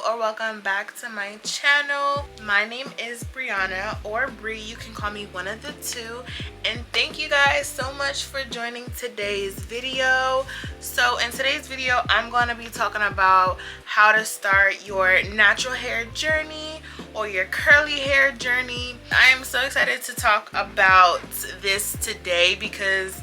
or welcome back to my channel. My name is Brianna, or Bree, you can call me one of the two, and thank you guys so much for joining today's video. So in today's video I'm going to be talking about how to start your natural hair journey or your curly hair journey. I am so excited to talk about this today because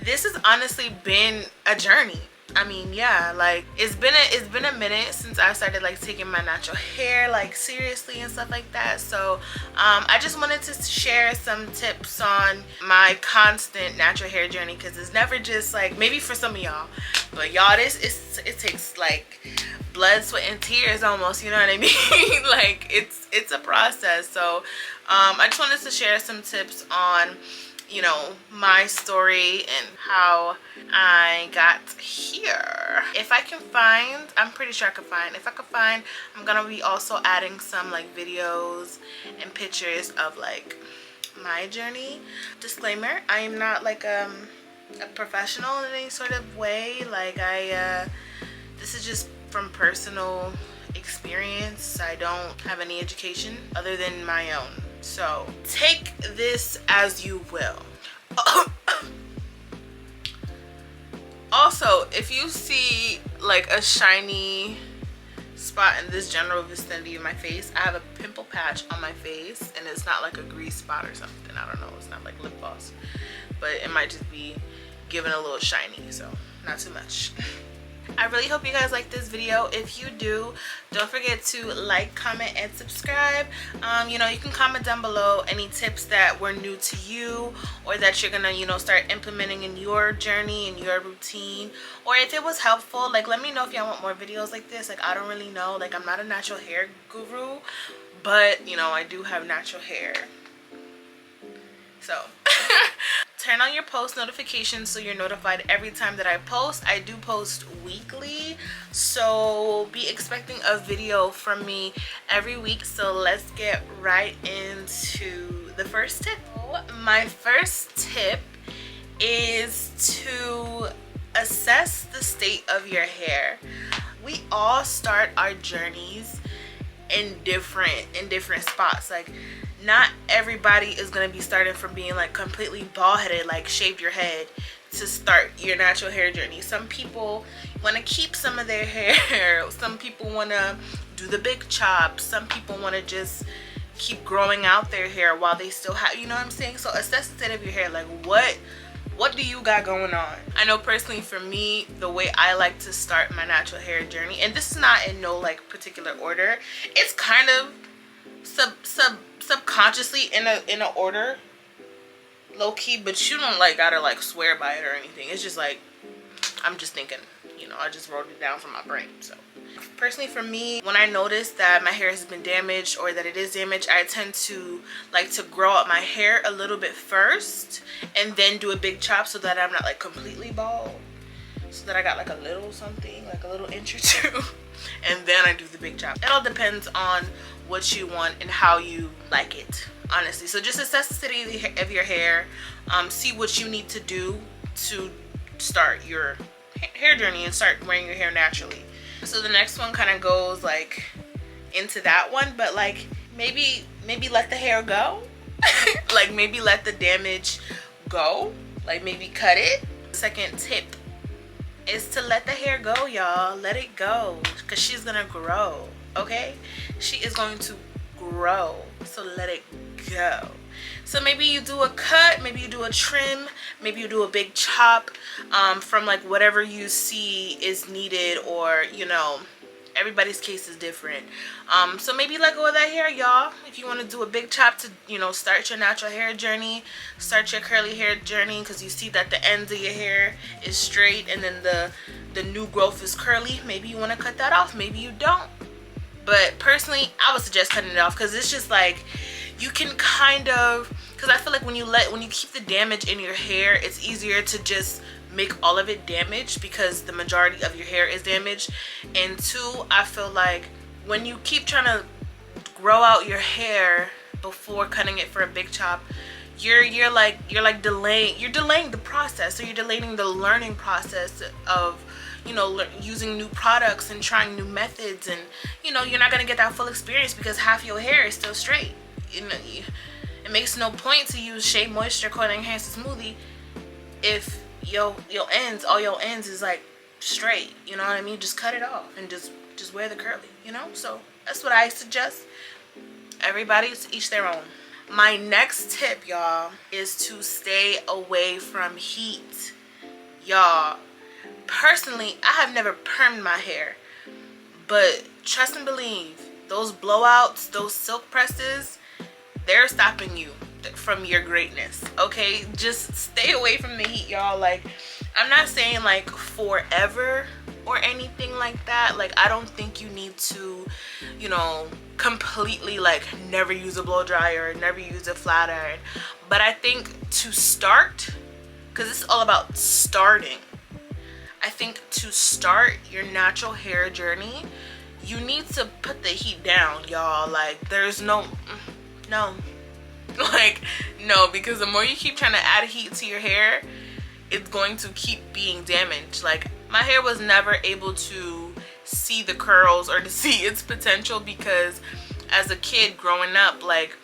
this has honestly been a journey. I mean, yeah, like it's been a minute since I started like taking my natural hair like seriously and stuff like that. So I just wanted to share some tips on my constant natural hair journey, because it's never just like, maybe for some of y'all, but y'all, it takes like blood, sweat, and tears almost, you know what I mean? Like it's a process. So I just wanted to share some tips on, you know, my story and how I got here. If I can find, I'm pretty sure I can find, if I can find, I'm gonna be also adding some like videos and pictures of like my journey. Disclaimer, I am not like a professional in any sort of way. Like this is just from personal experience. I don't have any education other than my own. So take this as you will. Also, if you see like a shiny spot in this general vicinity of my face, I have a pimple patch on my face, and it's not like a grease spot or something. I don't know, it's not like lip gloss, but it might just be giving a little shiny, so not too much. I really hope you guys like this video. If you do, don't forget to like, comment, and subscribe. You know, you can comment down below any tips that were new to you, or that you're gonna, you know, start implementing in your journey, in your routine, or if it was helpful. Like, let me know if y'all want more videos like this. Like, I don't really know, like I'm not a natural hair guru, but you know, I do have natural hair, so turn on your post notifications so you're notified every time that I post. I do post weekly, so be expecting a video from me every week. So let's get right into the first tip. My first tip is to assess the state of your hair. We all start our journeys in different spots. Like, not everybody is going to be starting from being like completely bald headed, like shaved your head, to start your natural hair journey. Some people want to keep some of their hair, some people want to do the big chop, some people want to just keep growing out their hair while they still have, you know what I'm saying? So assess the state of your hair. Like, what do you got going on? I know personally for me, the way I like to start my natural hair journey, and this is not in no like particular order, it's kind of subconsciously in a order, low-key, but you don't like gotta like swear by it or anything. It's just like, I'm just thinking, you know, I just wrote it down from my brain. So personally for me, when I notice that my hair has been damaged or that it is damaged, I tend to like to grow out my hair a little bit first and then do a big chop, so that I'm not like completely bald, so that I got like a little something, like a little inch or two, and then I do the big chop. It all depends on what you want and how you like it, honestly. So just assess the state of your hair, see what you need to do to start your hair journey and start wearing your hair naturally. So the next one kind of goes like into that one, but like maybe let the hair go. Like maybe let the damage go, like maybe cut it. Second tip is to let the hair go, y'all. Let it go, because she's gonna grow. Okay, she is going to grow, so let it go. So maybe you do a cut, maybe you do a trim, maybe you do a big chop, from like whatever you see is needed, or you know, everybody's case is different. So maybe let go of that hair, y'all. If you want to do a big chop to, you know, start your natural hair journey, start your curly hair journey, because you see that the ends of your hair is straight and then the new growth is curly, maybe you want to cut that off, maybe you don't. But personally, I would suggest cutting it off, because it's just like, you can kind of, because I feel like when you keep the damage in your hair, it's easier to just make all of it damaged, because the majority of your hair is damaged. And two, I feel like when you keep trying to grow out your hair before cutting it for a big chop, you're delaying the process. So you're delaying the learning process of, you know, using new products and trying new methods, and you know, you're not gonna get that full experience because half your hair is still straight. You know, it makes no point to use Shea Moisture Coil Enhancer Smoothie if all your ends is like straight. You know what I mean? Just cut it off and just wear the curly, you know? So that's what I suggest. Everybody's each their own. My next tip, y'all, is to stay away from heat. Y'all, personally, I have never permed my hair, but trust and believe, those blowouts, those silk presses, they're stopping you from your greatness. Okay, just stay away from the heat, y'all. Like, I'm not saying like forever or anything like that. Like, I don't think you need to, you know, completely like never use a blow dryer, never use a flat iron, but I think to start, because it's all about starting, I think to start your natural hair journey, you need to put the heat down, y'all. Like, there's no like, no, because the more you keep trying to add heat to your hair, it's going to keep being damaged. Like, my hair was never able to see the curls or to see its potential because as a kid growing up, like,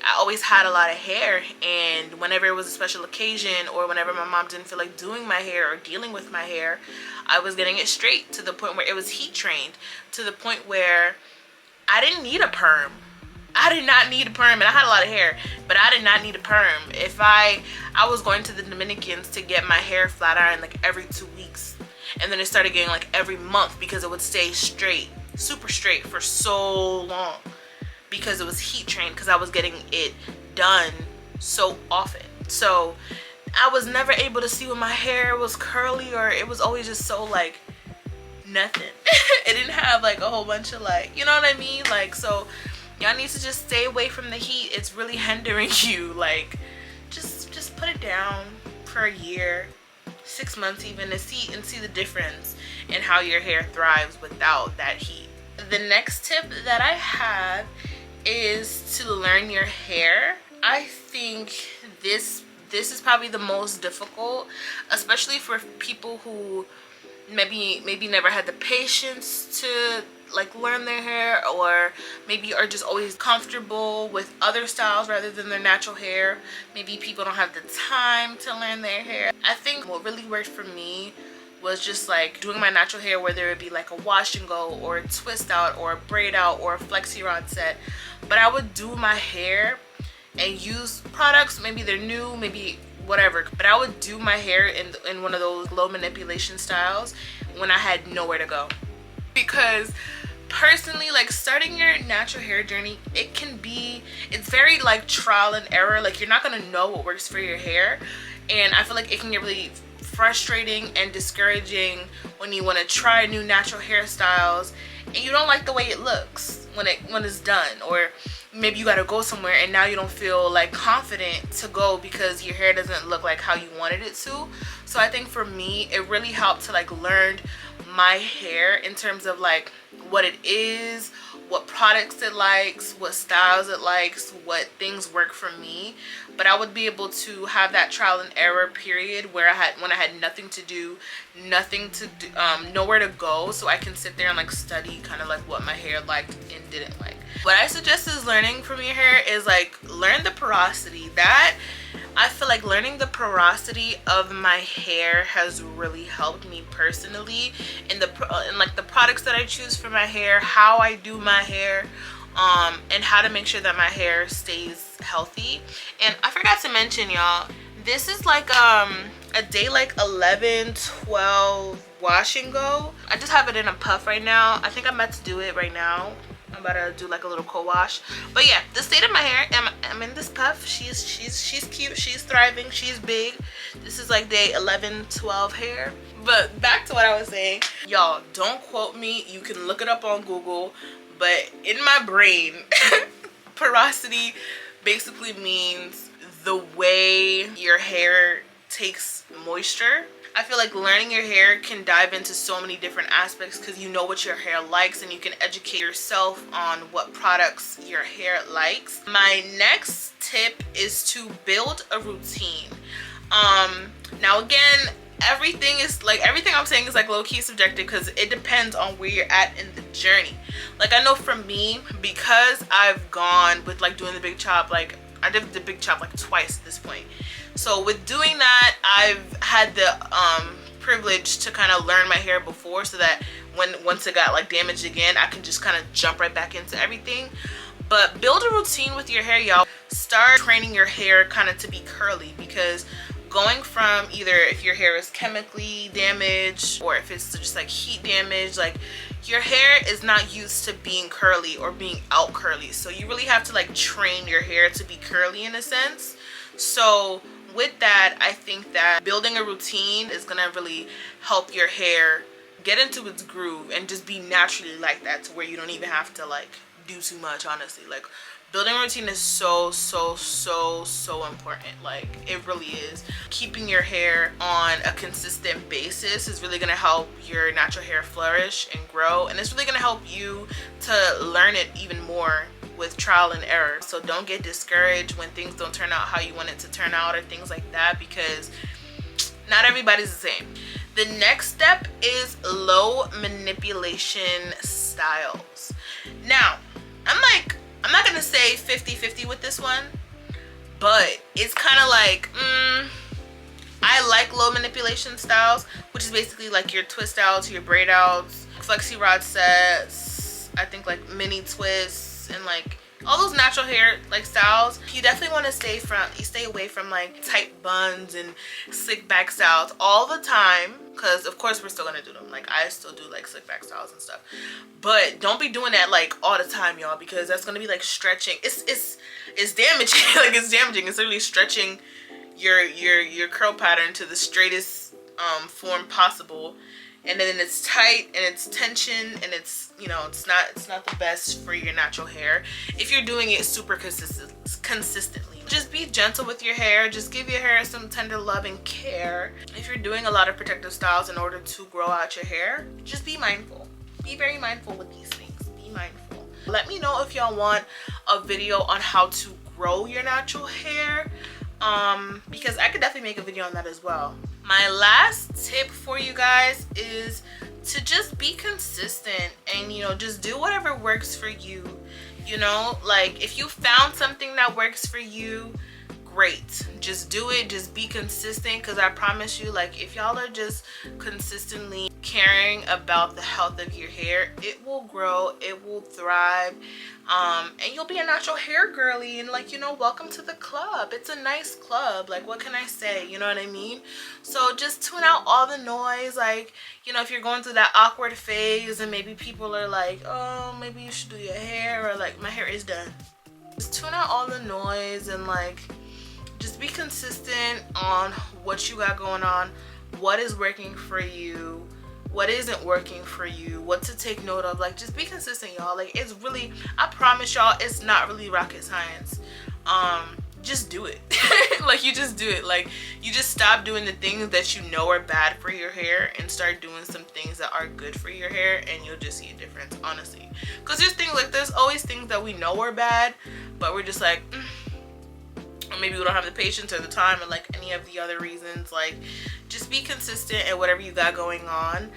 I always had a lot of hair, and whenever it was a special occasion or whenever my mom didn't feel like doing my hair or dealing with my hair, I was getting it straight to the point where it was heat trained, to the point where I didn't need a perm. I did not need a perm, and I had a lot of hair, but I did not need a perm. If I was going to the Dominicans to get my hair flat ironed like every 2 weeks, and then it started getting like every month because it would stay straight, super straight for so long because it was heat trained, because I was getting it done so often. So I was never able to see when my hair was curly, or it was always just so like nothing. It didn't have like a whole bunch of like, you know what I mean? Like, so y'all need to just stay away from the heat. It's really hindering you. Like, just put it down for a year, 6 months even, and see the difference in how your hair thrives without that heat. The next tip that I have is to learn your hair. I think this is probably the most difficult, especially for people who maybe never had the patience to like learn their hair, or maybe are just always comfortable with other styles rather than their natural hair. Maybe people don't have the time to learn their hair. I think what really worked for me was just like doing my natural hair, whether it be like a wash and go or a twist out or a braid out or a flexi rod set. But I would do my hair and use products, maybe they're new, maybe whatever, but I would do my hair in one of those low manipulation styles when I had nowhere to go. Because personally, like, starting your natural hair journey, it's very like trial and error. Like, you're not gonna know what works for your hair, and I feel like it can get really frustrating and discouraging when you want to try new natural hairstyles and you don't like the way it looks when it's done, or maybe you got to go somewhere and now you don't feel like confident to go because your hair doesn't look like how you wanted it to. So I think for me, it really helped to like learn my hair in terms of like what it is, what products it likes, what styles it likes, what things work for me. But I would be able to have that trial and error period where when I had nothing to do, nowhere to go, so I can sit there and like study kind of like what my hair liked and didn't like. What I suggest is learning from your hair is like learn the porosity. I feel like learning the porosity of my hair has really helped me personally in like the products that I choose for my hair, how I do my hair, and how to make sure that my hair stays healthy. And I forgot to mention, y'all, this is like a day like 11, 12 wash and go. I just have it in a puff right now. I think I'm about to do it right now. I'm about to do like a little co-wash. But yeah, the state of my hair, I'm in this puff. She's cute, she's thriving, she's big. This is like day 11, 12 hair. But back to what I was saying, y'all, don't quote me, you can look it up on Google, but in my brain, porosity basically means the way your hair takes moisture. I feel like learning your hair can dive into so many different aspects because you know what your hair likes and you can educate yourself on what products your hair likes. My next tip is to build a routine. Now again, everything is like, everything I'm saying is like low-key subjective because it depends on where you're at in the journey. Like I know for me, because I've gone with like doing the big chop, like I did the big chop like twice at this point. So with doing that, I've had the privilege to kind of learn my hair before, so that once it got like damaged again, I can just kind of jump right back into everything. But build a routine with your hair, y'all. Start training your hair kind of to be curly, because going from either if your hair is chemically damaged or if it's just like heat damage, like your hair is not used to being curly or being out curly. So you really have to like train your hair to be curly in a sense. So with that, I think that building a routine is gonna really help your hair get into its groove and just be naturally like that, to where you don't even have to like do too much. Honestly, like building a routine is so important. Like it really is. Keeping your hair on a consistent basis is really gonna help your natural hair flourish and grow, and it's really gonna help you to learn it even more with trial and error. So don't get discouraged when things don't turn out how you want it to turn out or things like that, because not everybody's the same. The next step is low manipulation styles. Now, I'm not gonna say 50-50 with this one, but it's kind of like, I like low manipulation styles, which is basically like your twist outs, your braid outs, flexi rod sets, I think like mini twists, and like all those natural hair like styles. You definitely want to stay away from like tight buns and slick back styles all the time, because of course we're still gonna do them. Like I still do like slick back styles and stuff, but don't be doing that like all the time, y'all, because that's gonna be like stretching. It's damaging. Like it's damaging. It's literally stretching your curl pattern to the straightest form possible, and then it's tight and it's tension, and it's, you know, it's not the best for your natural hair if you're doing it super consistently. Just be gentle with your hair. Just give your hair some tender love and care. If you're doing a lot of protective styles in order to grow out your hair, just be mindful. Be very mindful with these things. Be mindful. Let me know if y'all want a video on how to grow your natural hair, because I could definitely make a video on that as well. My last tip for you guys is to just be consistent and, you know, just do whatever works for you. You know, like if you found something that works for you, great, just do it. Just be consistent, because I promise you, like if y'all are just consistently caring about the health of your hair, it will grow, it will thrive, and you'll be a natural hair girly, and like, you know, welcome to the club. It's a nice club. Like what can I say, you know what I mean? So just tune out all the noise. Like, you know, if you're going through that awkward phase and maybe people are like, oh, maybe you should do your hair, or like my hair is done, just tune out all the noise and like just be consistent on what you got going on, what is working for you, what isn't working for you, what to take note of. Like just be consistent, y'all. Like it's really, I promise y'all, it's not really rocket science. Just do it. Like you just do it. Like you just stop doing the things that you know are bad for your hair and start doing some things that are good for your hair, and you'll just see a difference, honestly. Because there's things like, there's always things that we know are bad, but we're just like, or maybe we don't have the patience or the time, or like any of the other reasons. Like just be consistent at whatever you got going on.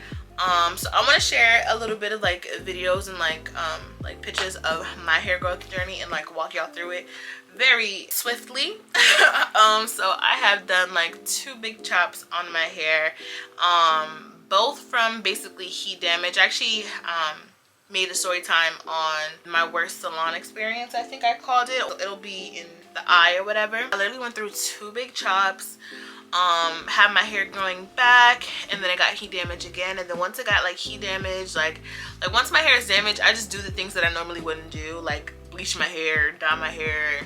So I'm gonna share a little bit of like videos and like pictures of my hair growth journey and like walk y'all through it very swiftly. So I have done like 2 big chops on my hair, both from basically heat damage. I actually made a story time on my worst salon experience, I think I called it. It'll be in the eye or whatever. I literally went through 2 big chops, had my hair growing back, and then I got heat damage again. And then once I got like heat damage, like once my hair is damaged, I just do the things that I normally wouldn't do, like bleach my hair, dye my hair,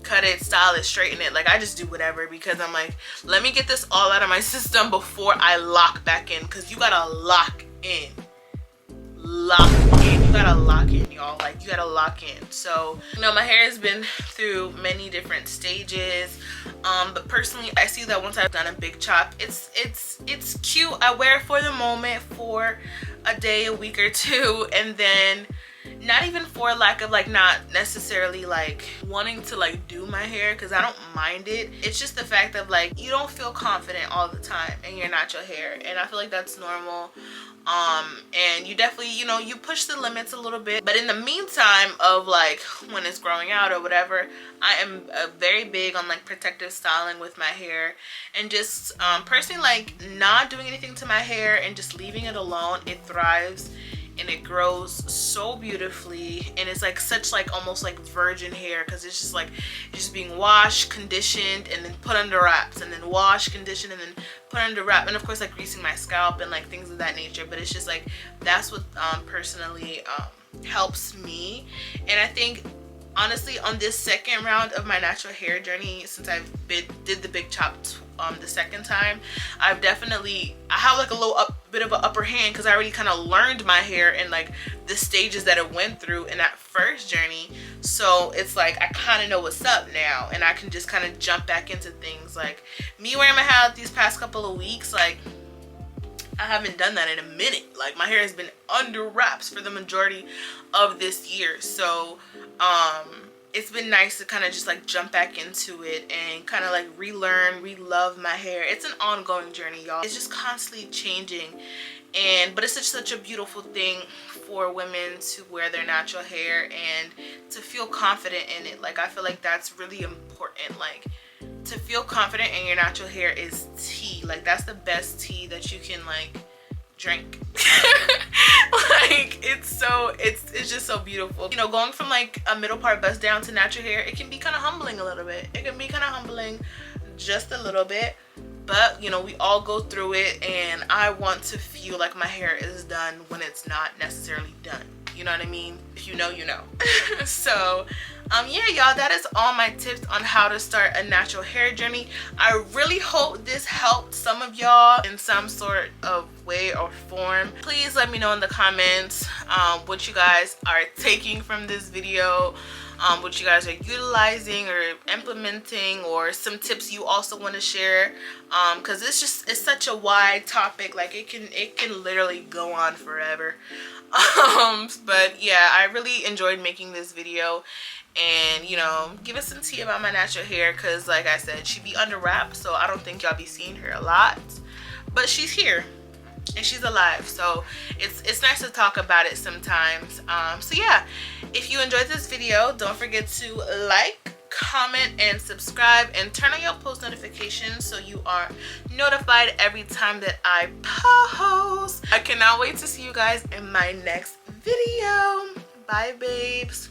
cut it, style it, straighten it. Like I just do whatever, because I'm like, let me get this all out of my system before I lock back in, because you gotta lock in. You gotta lock in, y'all. Like you gotta lock in. So, you know, my hair has been through many different stages, but personally I see that once I've done a big chop, it's cute. I wear it for the moment, for a day, a week or two, and then not even for lack of like not necessarily like wanting to like do my hair, because I don't mind it. It's just the fact of like you don't feel confident all the time in your natural hair, and I feel like that's normal. And you definitely, you know, you push the limits a little bit, but in the meantime of like when it's growing out or whatever, I am very big on like protective styling with my hair, and just personally like not doing anything to my hair and just leaving it alone. It thrives and it grows so beautifully, and it's like such like almost like virgin hair, because it's just like it's just being washed, conditioned, and then put under wraps, and then wash, condition, and then put under wrap, and of course like greasing my scalp and like things of that nature. But it's just like that's what personally helps me. And I think honestly on this second round of my natural hair journey, since I did the big chop the second time, I have like a little bit of an upper hand, because I already kind of learned my hair and like the stages that it went through in that first journey. So it's like I kind of know what's up now, and I can just kind of jump back into things. Like me wearing my hair out these past couple of weeks, like I haven't done that in a minute. Like my hair has been under wraps for the majority of this year. So it's been nice to kind of just like jump back into it and kind of like relearn, relove my hair. It's an ongoing journey, y'all. It's just constantly changing, but it's such a beautiful thing for women to wear their natural hair and to feel confident in it. Like I feel like that's really important. Like to feel confident in your natural hair is tea. Like that's the best tea that you can like drink. Like it's just so beautiful. You know, going from like a middle part bust down to natural hair, it can be kind of humbling a little bit. It can be kind of humbling just a little bit, but you know, we all go through it, and I want to feel like my hair is done when it's not necessarily done. You know what I mean? If you know, you know. So yeah, y'all, that is all my tips on how to start a natural hair journey. I really hope this helped some of y'all in some sort of way or form. Please let me know in the comments what you guys are taking from this video, what you guys are utilizing or implementing, or some tips you also want to share, because it's such a wide topic. Like it can literally go on forever. But yeah, I really enjoyed making this video, and you know, give us some tea about my natural hair, because like I said, she be under wraps, so I don't think y'all be seeing her a lot, but she's here and she's alive, so it's nice to talk about it sometimes. So yeah, if you enjoyed this video, don't forget to like, comment, and subscribe, and turn on your post notifications so you are notified every time that I post. I cannot wait to see you guys in my next video. Bye, babes.